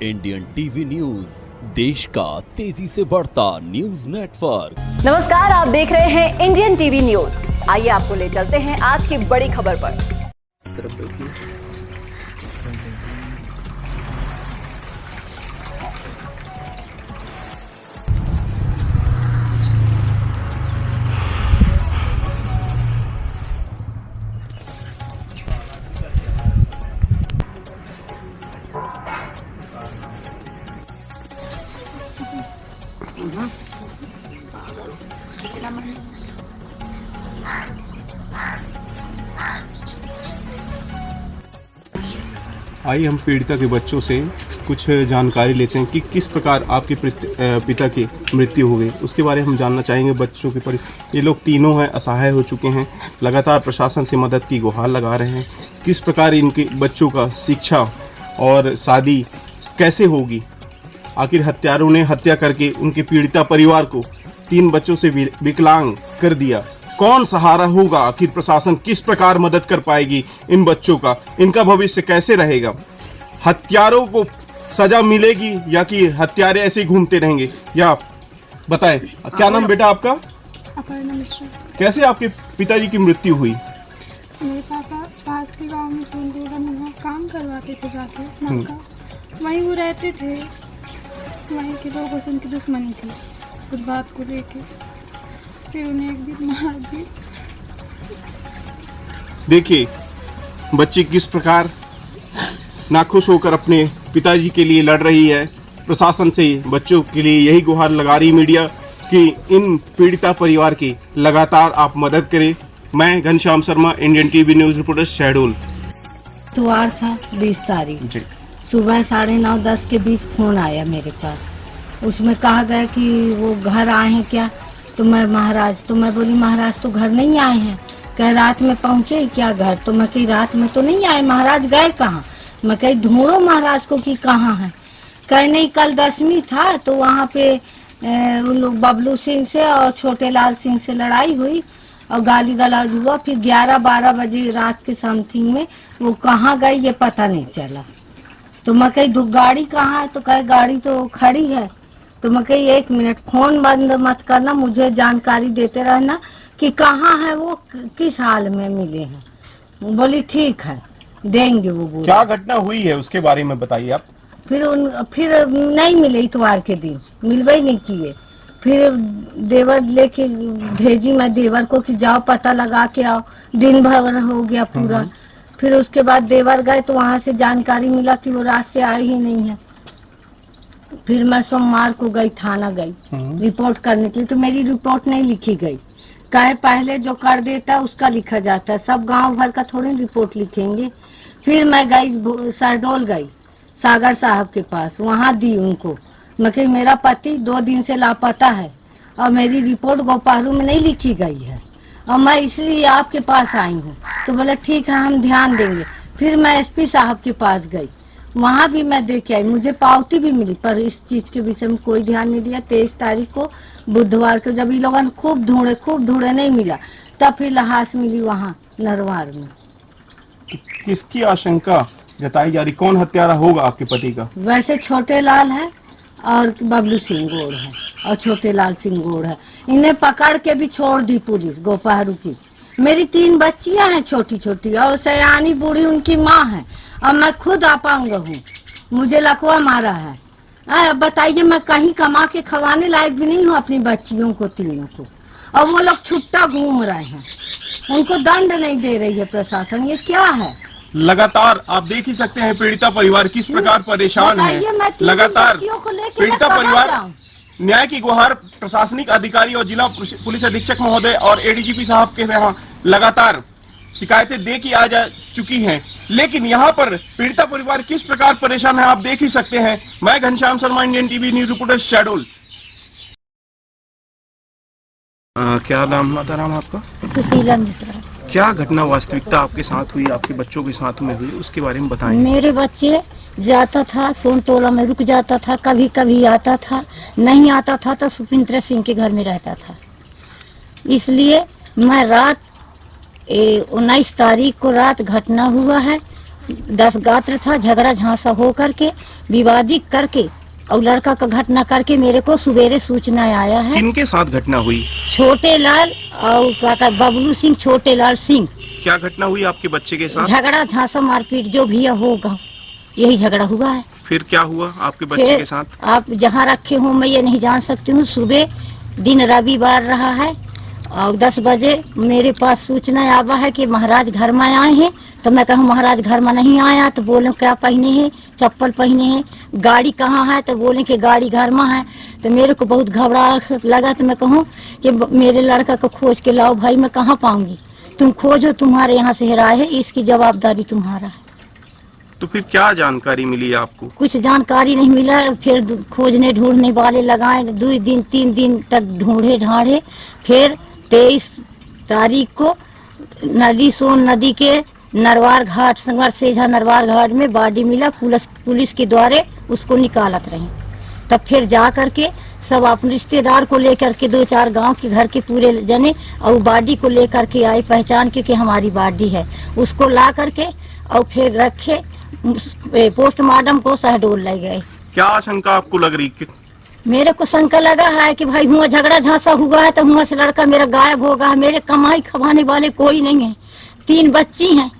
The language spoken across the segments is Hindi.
इंडियन टीवी न्यूज, देश का तेजी से बढ़ता न्यूज नेटवर्क। नमस्कार, आप देख रहे हैं इंडियन टीवी न्यूज। आइए आपको ले चलते हैं आज की बड़ी खबर पर। आइए हम पीड़िता के बच्चों से कुछ जानकारी लेते हैं कि किस प्रकार आपके पिता की मृत्यु हो गई। उसके बारे में हम जानना चाहेंगे बच्चों के ये लोग तीनों हैं, असहाय हो चुके हैं, लगातार प्रशासन से मदद की गुहार लगा रहे हैं। किस प्रकार इनके बच्चों का शिक्षा और शादी कैसे होगी, आखिर हत्यारों ने हत्या करके उनके पीड़िता परिवार को 3 बच्चों से विकलांग कर दिया। कौन सहारा होगा, आखिर प्रशासन किस प्रकार मदद कर पाएगी इन बच्चों का, इनका भविष्य कैसे रहेगा, हत्यारों को सजा मिलेगी या कि हत्यारे ऐसे ही घूमते रहेंगे, या बताएं। क्या नाम बेटा आपका? अपर्णा मिश्रा। कैसे आपके पिताजी की मृत्यु हुई? मेरे पापा पास के गांव में सोनपुरा में काम करवाते थे जाके नलका, वहीं वो रहते थे। वहीं के लोगों से उनकी दुश्मनी थी उस बात को लेके, फिर उन्हें एक दिन मार दी। देखिए बच्ची किस प्रकार नाखुश होकर अपने पिताजी के लिए लड़ रही है। प्रशासन से बच्चों के लिए यही गुहार लगा रही मीडिया कि इन पीड़िता परिवार की लगातार आप मदद करें। मैं Ghanshyam Sharma, Indian TV news reporter, Shahdol. इतवार था 20 तारीख सुबह 9:30-10 के बीच फोन आया मेरे पास। उसमें कहा गया कि वो घर आए हैं क्या, तो मैं बोली महाराज तो घर नहीं आए हैं। कह रात में पहुँचे क्या घर, तो मैं कही रात में तो नहीं आए, महाराज गए कहाँ। मैं कही ढूंढो महाराज को कि कहाँ है। कह नहीं कल 10वीं था तो वहाँ पे उन लोग बबलू सिंह से और छोटे लाल सिंह से लड़ाई हुई और गाली गलौज हुआ। फिर 11-12 बजे रात के समथिंग में वो कहाँ गए ये पता नहीं चला। तो मैं कही गाड़ी कहाँ है, तो कहे गाड़ी तो खड़ी है। तो मैं कही 1 मिनट फोन बंद मत करना, मुझे जानकारी देते रहना कि कहाँ है वो, किस हाल में मिले हैं। बोली ठीक है देंगे वो बोले। क्या घटना हुई है उसके बारे में बताइए आप। फिर नहीं मिले, इतवार के दिन मिलवे ही नहीं किए। फिर देवर लेके भेजी मैं देवर को कि जाओ पता लगा के आओ। दिन भर हो गया पूरा। फिर उसके बाद देवर गए तो वहाँ से जानकारी मिला कि वो रात से आए ही नहीं है। फिर मैं सोमवार को गई, थाना गई रिपोर्ट करने के लिए, तो मेरी रिपोर्ट नहीं लिखी गई। कहे पहले जो कर देता है उसका लिखा जाता है, सब गांव भर का थोड़ी रिपोर्ट लिखेंगे। फिर मैं गई शहडोल गई सागर साहब के पास, वहाँ दी उनको। मैं कही मेरा पति 2 दिन से लापता है और मेरी रिपोर्ट गोपारू में नहीं लिखी गई है और मैं इसलिए आपके पास आई हूँ। तो बोले ठीक है हम ध्यान देंगे। फिर मैं एसपी साहब के पास गई, वहाँ भी मैं देख आई, मुझे पावती भी मिली, पर इस चीज के विषय में कोई ध्यान नहीं दिया। 23 तारीख को बुधवार को जब ये लोगों ने खूब ढूंढे नहीं मिला, तब फिर लाश मिली वहाँ नरवार में। किसकी आशंका जताई जा रही, कौन हत्यारा होगा आपके पति का? वैसे छोटे लाल है और बबलू सिंह गोड़ है और छोटे लाल सिंह गोड़ है। इन्हें पकड़ के भी छोड़ दी पुलिस गोपारू की। मेरी 3 बच्चियां हैं छोटी छोटी और सयानी बूढ़ी उनकी माँ है और मैं खुद अपंग हूँ, मुझे लकवा मारा है। बताइए मैं कहीं कमा के खवाने लायक भी नहीं हूँ अपनी बच्चियों को, तीनों को, और वो लोग छुट्टा घूम रहे हैं। उनको दंड नहीं दे रही है प्रशासन, ये क्या है। लगातार आप देख ही सकते हैं पीड़िता परिवार किस प्रकार परेशान है। लगातार पीड़िता परिवार न्याय की गुहार प्रशासनिक अधिकारी और जिला पुलिस अधीक्षक महोदय और एडीजीपी साहब के यहाँ लगातार शिकायतें दे की आ जा चुकी हैं, लेकिन यहाँ पर पीड़िता परिवार किस प्रकार परेशान है आप देख ही सकते हैं। मैं Ghanshyam Sharma, Indian TV news reporter, Shahdol. क्या नाम आपका? सुशीला मिश्रा। क्या घटना वास्तविकता आपके साथ हुई, आपके बच्चों के साथ में हुई, उसके बारे में बताएं। मेरे बच्चे जाता था सोन टोला में, रुक जाता था, कभी कभी आता था, नहीं आता था तो सुपिंद्र सिंह के घर में रहता था। इसलिए मैं रात 19 तारीख को रात घटना हुआ है 10 गात्र था, झगड़ा झांसा हो करके विवादित करके और लड़का का घटना करके मेरे को सवेरे सूचना आया है। किनके साथ घटना हुई? छोटे लाल और काका बबलू सिंह, छोटे लाल सिंह। क्या घटना हुई आपके बच्चे के साथ? झगड़ा झांसा मारपीट जो भी होगा, यही झगड़ा हुआ है। फिर क्या हुआ आपके बच्चे के साथ? आप जहाँ रखे हो मैं ये नहीं जान सकती हूँ। सुबह दिन रविवार रहा है और 10 बजे मेरे पास सूचना आवा है कि महाराज घर में आए हैं। तो मैं कहूँ महाराज घर में नहीं आया। तो बोले क्या पहने हैं? चप्पल पहने हैं। गाड़ी कहाँ है? तो बोले कि गाड़ी घर में है। तो मेरे को बहुत घबराहट लगा। तो मैं कहूँ कि मेरे लड़का को खोज के लाओ भाई, मैं कहाँ पाऊंगी? तुम खोजो, तुम्हारे यहाँ से हेराए है, इसकी जवाबदारी तुम्हारा है। तो फिर क्या जानकारी मिली आपको? कुछ जानकारी नहीं मिला। फिर खोजने ढूंढने वाले लगाए, 2 दिन 3 दिन तक ढूंढे ढांढे। फिर 23 तारीख को नदी सोन नदी के नरवार घाट, संघर्ष सेझा नरवार घाट में बॉडी मिला। पुलिस के द्वारा उसको निकालत रहे। तब फिर जा करके सब अपने रिश्तेदार को लेकर के 2-4 गांव के घर के पूरे जने और बॉडी को लेकर के आए, पहचान के कि हमारी बॉडी है। उसको ला करके और फिर रखे, पोस्टमार्टम को शहडोल ले गए। क्या आशंका आपको लग रही? मेरे को शंका लगा है कि भाई हुआ झगड़ा झांसा हुआ है तो हुआ से लड़का मेरा गायब होगा। मेरे कमाई खवाने वाले कोई नहीं है, 3 बच्ची हैं,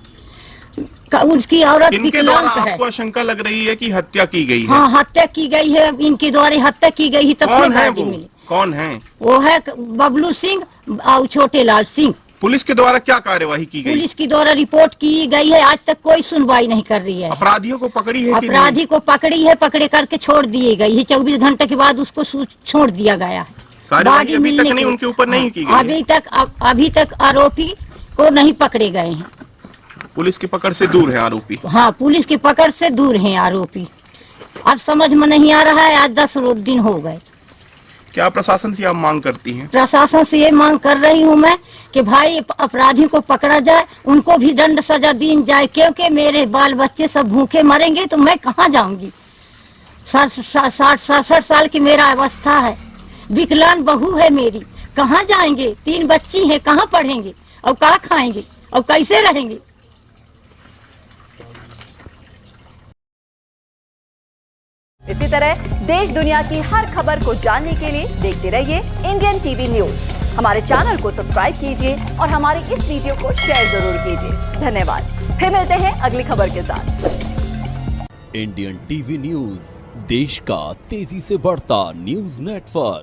उसकी औरत विकलांग है। आपको आशंका लग रही है कि हत्या की गई है? हाँ, हत्या की गई है, इनके द्वारा हत्या की गई है। तब कौन है वो? कौन है वो? है बबलू सिंह और छोटे लाल सिंह। पुलिस के द्वारा क्या कार्यवाही की गई? पुलिस के द्वारा रिपोर्ट की गई है, आज तक कोई सुनवाई नहीं कर रही है। अपराधियों को पकड़ी है? अपराधी को पकड़ी है, पकड़े करके छोड़ दिए गई है। 24 घंटे के बाद उसको छोड़ दिया गया है। कार्यवाही अभी तक नहीं उनके ऊपर नहीं की गई? अभी तक आरोपी को नहीं पकड़े गए हैं। पुलिस की पकड़ से दूर है आरोपी? हाँ, पुलिस की पकड़ से दूर हैं आरोपी। अब समझ में नहीं आ रहा है, आज 10 दिन हो गए। क्या प्रशासन से आप मांग करती हैं? प्रशासन से ये मांग कर रही हूँ मैं कि भाई अपराधियों को पकड़ा जाए, उनको भी दंड सजा दी जाए, क्योंकि मेरे बाल बच्चे सब भूखे मरेंगे तो मैं कहाँ जाऊंगी? 60-67 साल की मेरा अवस्था है, विकलांग बहू है मेरी, कहाँ जाएंगे? 3 बच्ची है, कहाँ पढ़ेंगे और कहाँ खाएंगे और कैसे रहेंगे? इसी तरह देश दुनिया की हर खबर को जानने के लिए देखते रहिए इंडियन टीवी न्यूज। हमारे चैनल को सब्सक्राइब कीजिए और हमारी इस वीडियो को शेयर जरूर कीजिए। धन्यवाद। फिर मिलते हैं अगली खबर के साथ। इंडियन टीवी न्यूज, देश का तेजी से बढ़ता न्यूज नेटवर्क।